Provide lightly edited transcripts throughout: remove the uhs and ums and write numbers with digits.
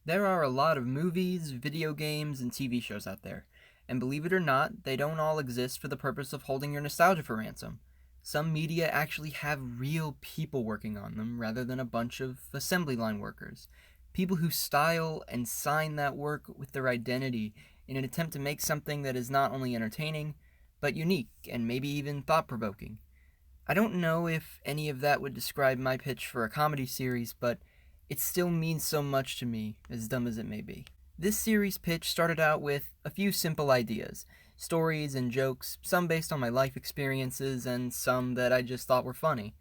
There are a lot of movies, video games, and TV shows out there, and believe it or not, they don't all exist for the purpose of holding your nostalgia for ransom. Some media actually have real people working on them rather than a bunch of assembly line workers. People who style and sign that work with their identity in an attempt to make something that is not only entertaining, but unique and maybe even thought provoking. I don't know if any of that would describe my pitch for a comedy series, but it still means so much to me, as dumb as it may be. This series pitch started out with a few simple ideas, stories and jokes, some based on my life experiences and some that I just thought were funny.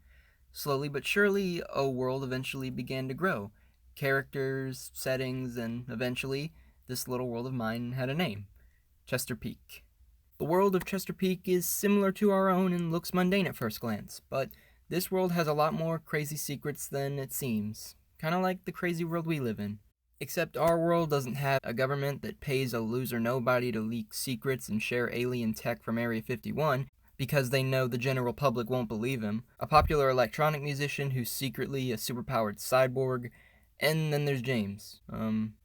Slowly but surely, a world eventually began to grow. Characters, settings, and eventually, this little world of mine had a name: Chester Peak. The world of Chester Peak is similar to our own and looks mundane at first glance, but this world has a lot more crazy secrets than it seems. Kinda like the crazy world we live in. Except our world doesn't have a government that pays a loser nobody to leak secrets and share alien tech from Area 51 because they know the general public won't believe him, a popular electronic musician who's secretly a superpowered cyborg, and then there's James.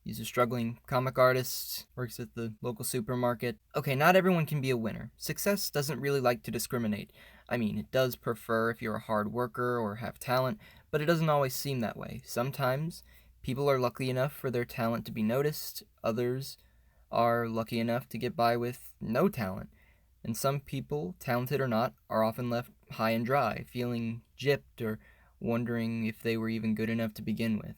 He's a struggling comic artist, works at the local supermarket. Okay, not everyone can be a winner. Success doesn't really like to discriminate. I mean, it does prefer if you're a hard worker or have talent, but it doesn't always seem that way. Sometimes people are lucky enough for their talent to be noticed, others are lucky enough to get by with no talent. And some people, talented or not, are often left high and dry, feeling gypped or wondering if they were even good enough to begin with.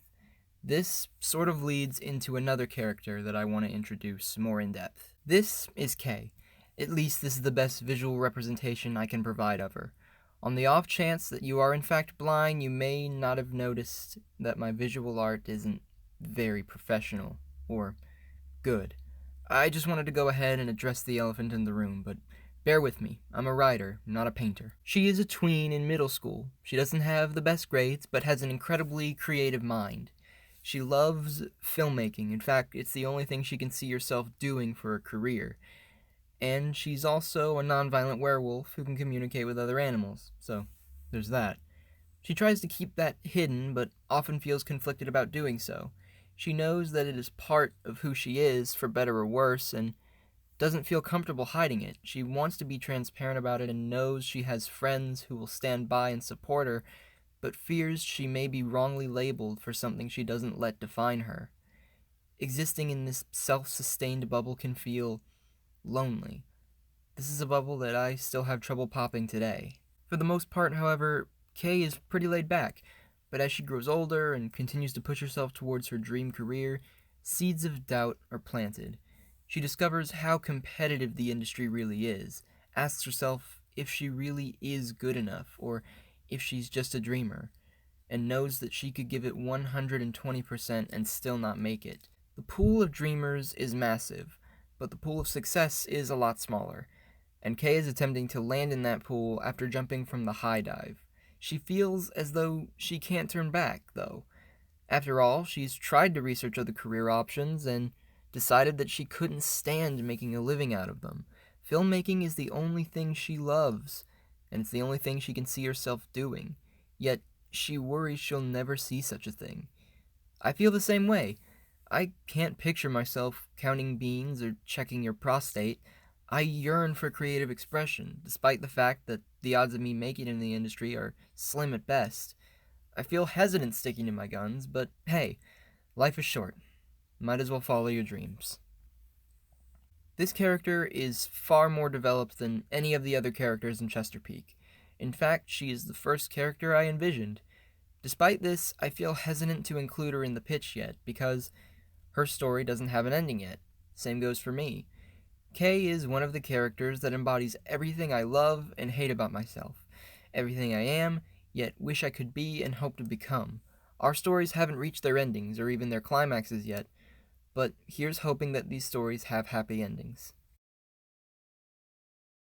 This sort of leads into another character that I want to introduce more in depth. This is Kay. At least this is the best visual representation I can provide of her. On the off chance that you are in fact blind, you may not have noticed that my visual art isn't very professional or good. I just wanted to go ahead and address the elephant in the room, but bear with me. I'm a writer, not a painter. She is a tween in middle school. She doesn't have the best grades, but has an incredibly creative mind. She loves filmmaking. In fact, it's the only thing she can see herself doing for a career. And she's also a nonviolent werewolf who can communicate with other animals. So, there's that. She tries to keep that hidden, but often feels conflicted about doing so. She knows that it is part of who she is, for better or worse, and doesn't feel comfortable hiding it. She wants to be transparent about it and knows she has friends who will stand by and support her, but fears she may be wrongly labeled for something she doesn't let define her. Existing in this self-sustained bubble can feel lonely. This is a bubble that I still have trouble popping today. For the most part, however, Kay is pretty laid back, but as she grows older and continues to push herself towards her dream career, seeds of doubt are planted. She discovers how competitive the industry really is, asks herself if she really is good enough, or if she's just a dreamer, and knows that she could give it 120% and still not make it. The pool of dreamers is massive, but the pool of success is a lot smaller, and Kay is attempting to land in that pool after jumping from the high dive. She feels as though she can't turn back, though. After all, she's tried to research other career options and decided that she couldn't stand making a living out of them. Filmmaking is the only thing she loves, and it's the only thing she can see herself doing. Yet, she worries she'll never see such a thing. I feel the same way. I can't picture myself counting beans or checking your prostate. I yearn for creative expression, despite the fact that the odds of me making it in the industry are slim at best. I feel hesitant sticking to my guns, but hey, life is short. Might as well follow your dreams. This character is far more developed than any of the other characters in Chester Peak. In fact, she is the first character I envisioned. Despite this, I feel hesitant to include her in the pitch yet, because her story doesn't have an ending yet. Same goes for me. Kay is one of the characters that embodies everything I love and hate about myself. Everything I am, yet wish I could be and hope to become. Our stories haven't reached their endings or even their climaxes yet, but here's hoping that these stories have happy endings.